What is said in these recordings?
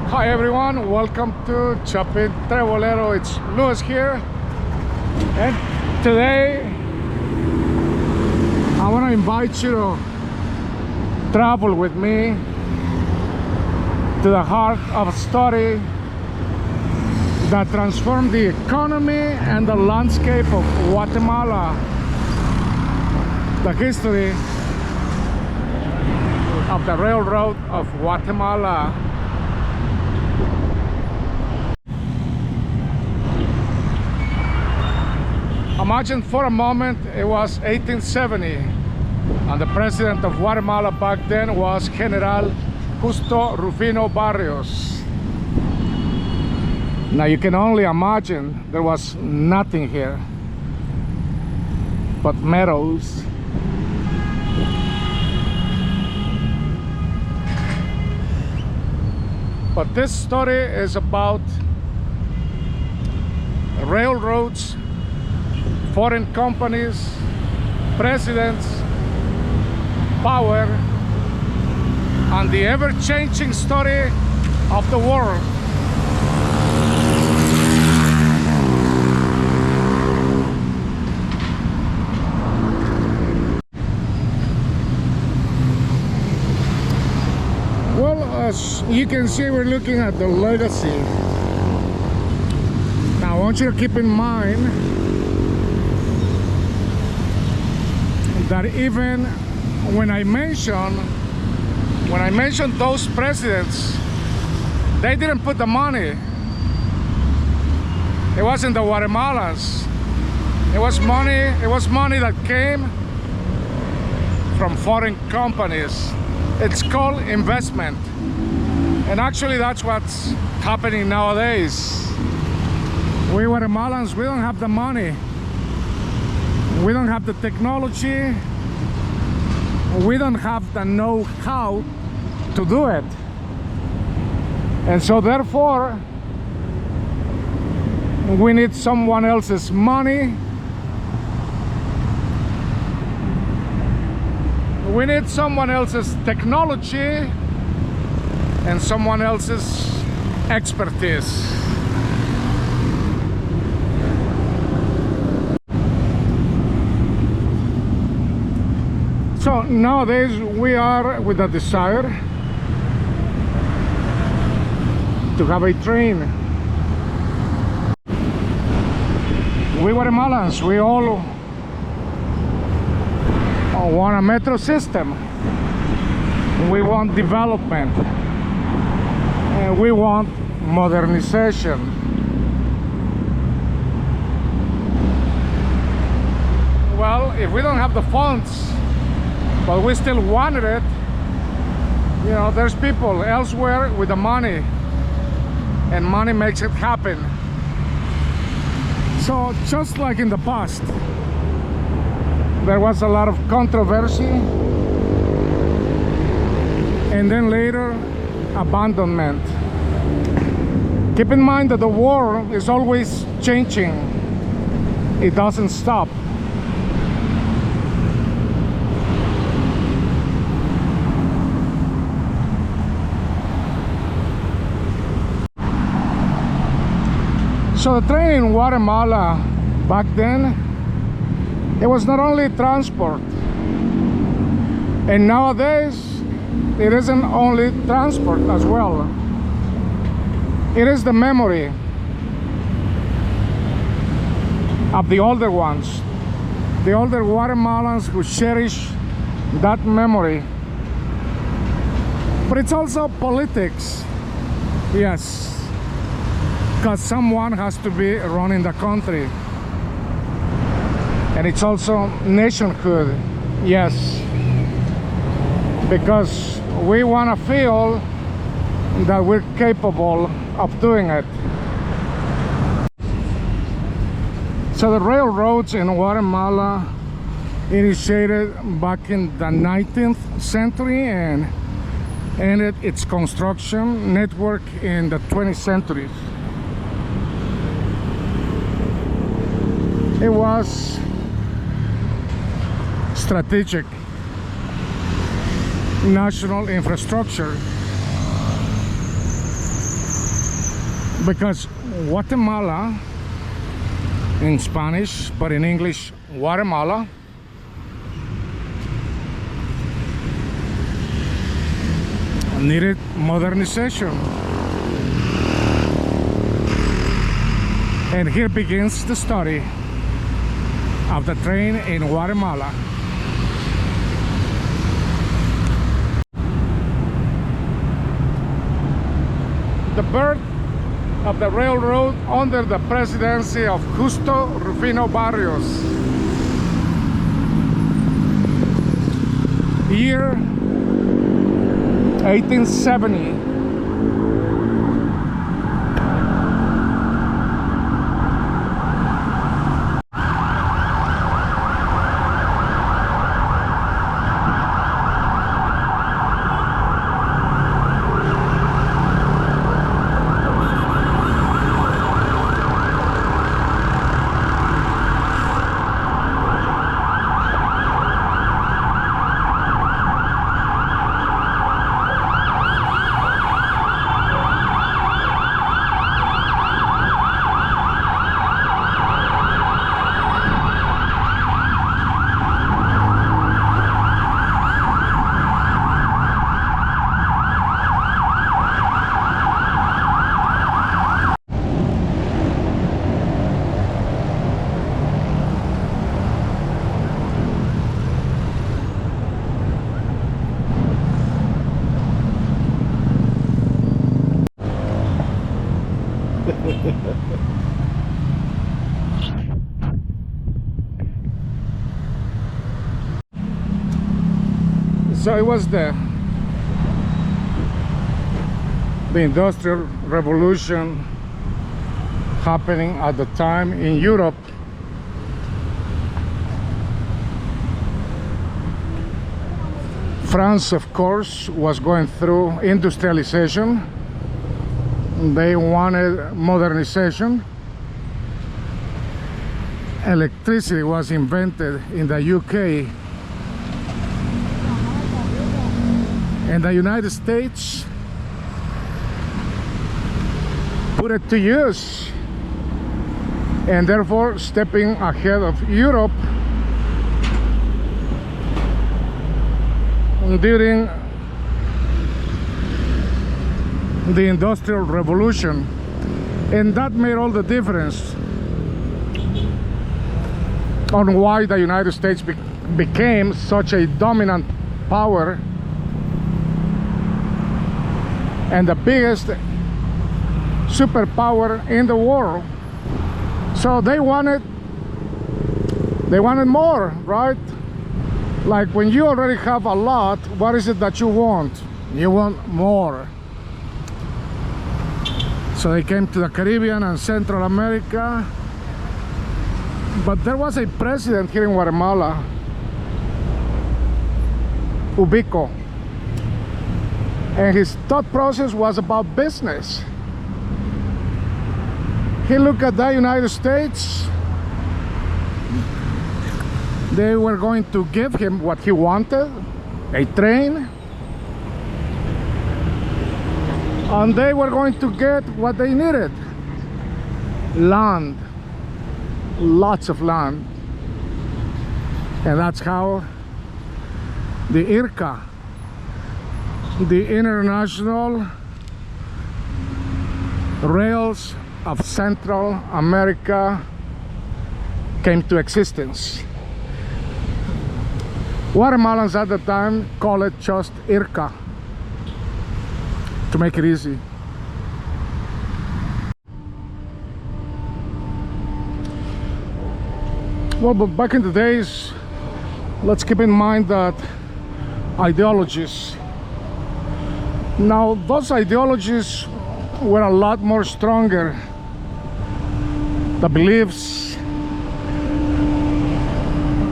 Hi everyone, welcome to Chapin Trebolero. It's Luis here, and today I want to invite you to travel with me to the heart of a story that transformed the economy and the landscape of Guatemala. The history of the railroad of Guatemala. Imagine for a moment it was 1870 and the president of Guatemala back then was General Justo Rufino Barrios. Now you can only imagine there was nothing here but meadows. But this story is about railroads, foreign companies, presidents, power, and the ever-changing story of the world. Well, as you can see, we're looking at the legacy. Now I want you to keep in mind that even when I mentioned those presidents, they didn't put the money. It wasn't the Guatemalans. It was money that came from foreign companies. It's called investment. And actually that's what's happening nowadays. We Guatemalans, we don't have the money. We don't have the technology. We don't have the know-how to do it. And so therefore, we need someone else's money. We need someone else's technology and someone else's expertise. So nowadays we are with a desire to have a train. We Guatemalans, we all want a metro system. We want development. And we want modernization. Well, if we don't have the funds, but we still wanted it, you know, there's people elsewhere with the money, and money makes it happen. So just like in the past, there was a lot of controversy, and then later abandonment. Keep in mind that the world is always changing. It doesn't stop. So the train in Guatemala back then, it was not only transport, and nowadays it isn't only transport as well. It is the memory of the older ones, the older Guatemalans who cherish that memory. But it's also politics, yes. Because someone has to be running the country. And it's also nationhood, yes. Because we want to feel that we're capable of doing it. So the railroads in Guatemala initiated back in the 19th century and ended its construction network in the 20th century. It was strategic national infrastructure. because Guatemala in Spanish, but in English Guatemala, needed modernization. And here begins the story of the train in Guatemala. The birth of the railroad under the presidency of Justo Rufino Barrios. Year 1870. So it was the Industrial Revolution happening at the time in Europe. France, of course, was going through industrialization. They wanted modernization. Electricity was invented in the UK. And the United States put it to use, and therefore stepping ahead of Europe during the Industrial Revolution. And that made all the difference on why the United States became such a dominant power and the biggest superpower in the world. So they wanted more, right? Like when you already have a lot, what is it that you want? You want more. So they came to the Caribbean and Central America. But there was a president here in Guatemala, Ubico. And his thought process was about business. He looked at the United States. They were going to give him what he wanted, a train. And they were going to get what they needed, land, lots of land. And that's how the IRCA, the International Rails of Central America, came to existence. Guatemalans at the time call it just IRCA to make it easy. Well, but back in the days, let's keep in mind that ideologies, now those ideologies were a lot more stronger. The beliefs,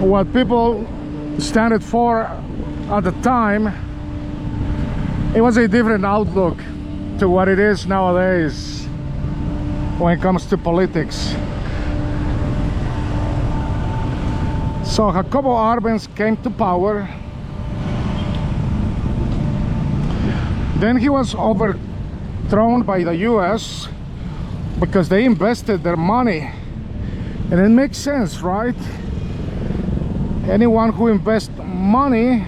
what people stood for at the time, it was a different outlook to what it is nowadays when it comes to politics. So Jacobo Arbenz came to power. Then he was overthrown by the US because they invested their money, and it makes sense, right? Anyone who invests money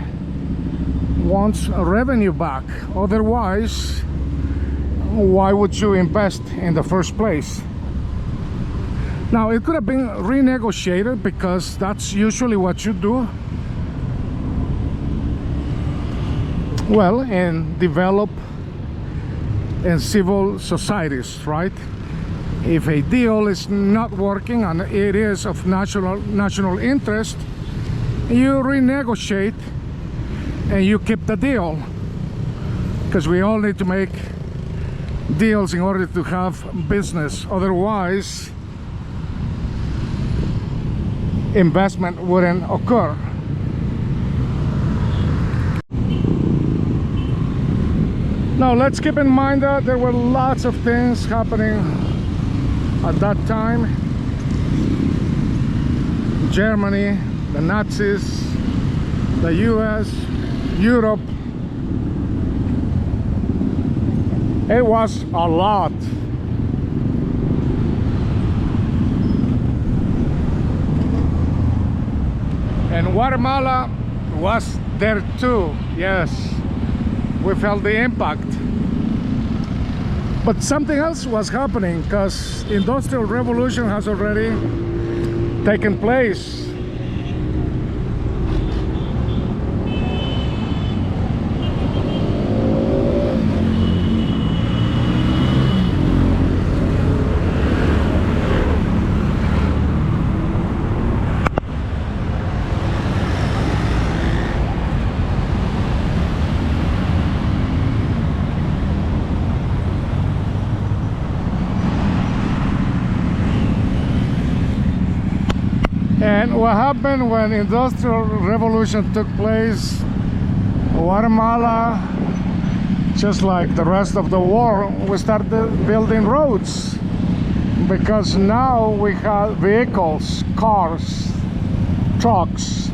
wants a revenue back. Otherwise, why would you invest in the first place? Now, it could have been renegotiated, because that's usually what you do, well, in developed and civil societies, right? If a deal is not working and it is of national interest, you renegotiate and you keep the deal, because we all need to make deals in order to have business. Otherwise, investment wouldn't occur. Now, let's keep in mind that there were lots of things happening at that time. Germany, the Nazis, the US, Europe. It was a lot. And Guatemala was there too. Yes, we felt the impact. But something else was happening, because industrial revolution has already taken place. And what happened when industrial revolution took place, Guatemala, just like the rest of the world, we started building roads, because now we have vehicles, cars, trucks.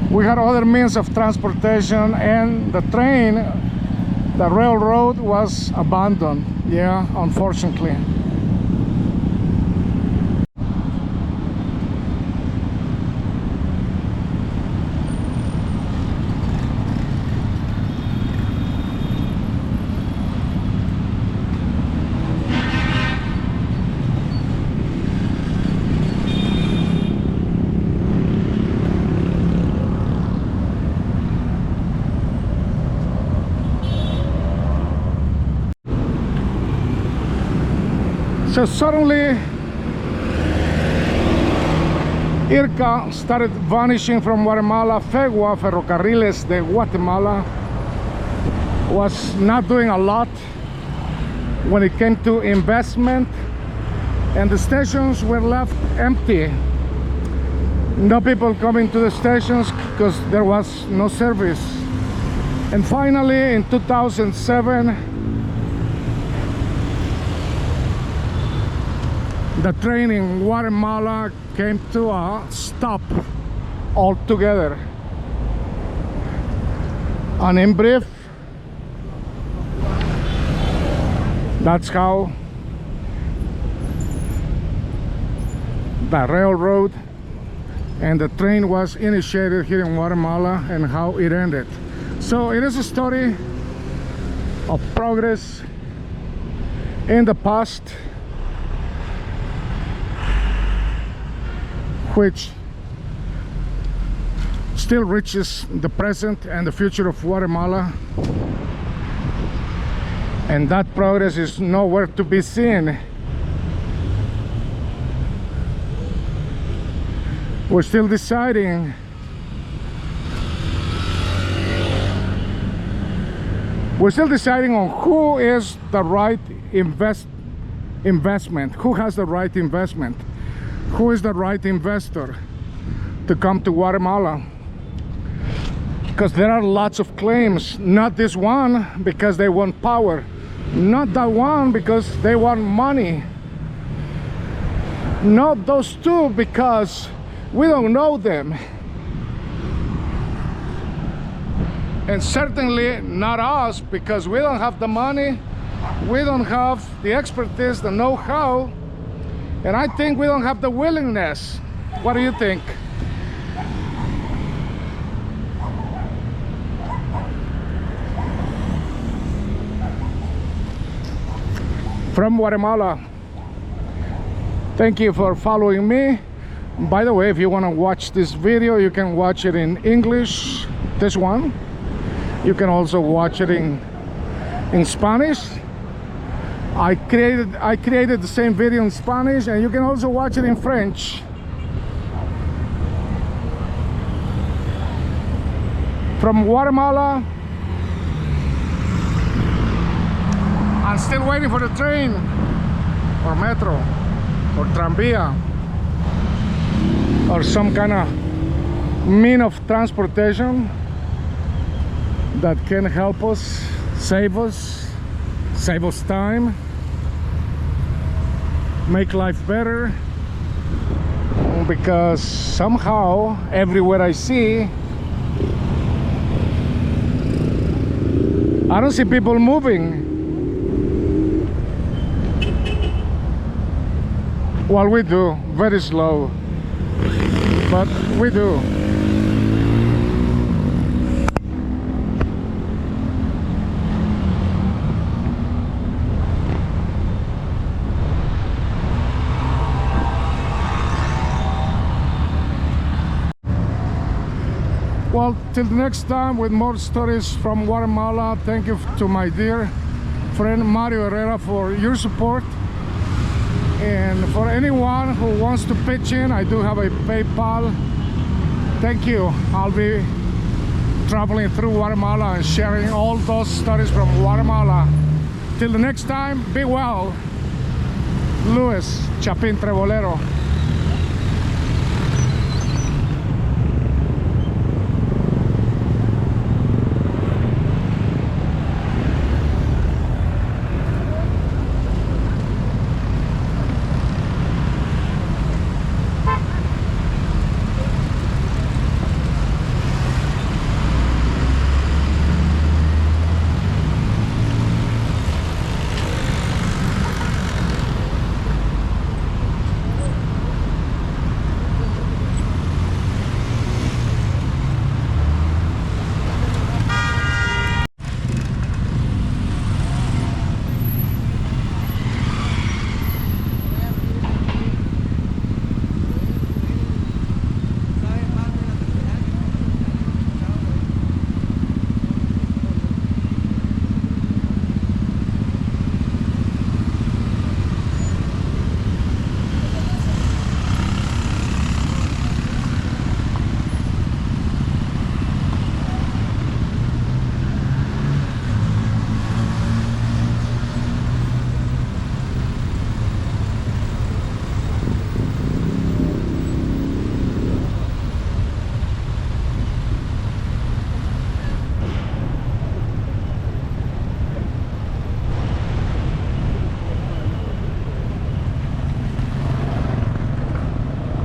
We had other means of transportation, and the train, the railroad was abandoned, yeah, unfortunately. So suddenly, IRCA started vanishing from Guatemala. FEGUA, Ferrocarriles de Guatemala, was not doing a lot when it came to investment, and the stations were left empty. No people coming to the stations because there was no service. And finally, in 2007, the train in Guatemala came to a stop altogether. And in brief, that's how the railroad and the train was initiated here in Guatemala, and how it ended. So it is a story of progress in the past, which still reaches the present and the future of Guatemala, and that progress is nowhere to be seen. We're still deciding on who is the right investment, who has the right investment, who is the right investor to come to Guatemala. Because there are lots of claims. Not this one because they want power, not that one because they want money, not those two because we don't know them, and certainly not us because we don't have the money we don't have the expertise, the know-how, and I think we don't have the willingness. What do you think? From Guatemala. Thank you for following me. By the way, if you want to watch this video, you can watch it in English, this one. You can also watch it in Spanish. I created the same video in Spanish, and you can also watch it in French. From Guatemala, I'm still waiting for the train or metro or tranvía or some kind of mean of transportation that can help us, save us time, make life better, because somehow everywhere I see, I don't see people moving. Well, we do, very slow, but we do. Well, till the next time with more stories from Guatemala. Thank you to my dear friend Mario Herrera for your support. And for anyone who wants to pitch in, I do have a PayPal. Thank you. I'll be traveling through Guatemala and sharing all those stories from Guatemala. Till the next time, be well. Luis Chapin Trebolero.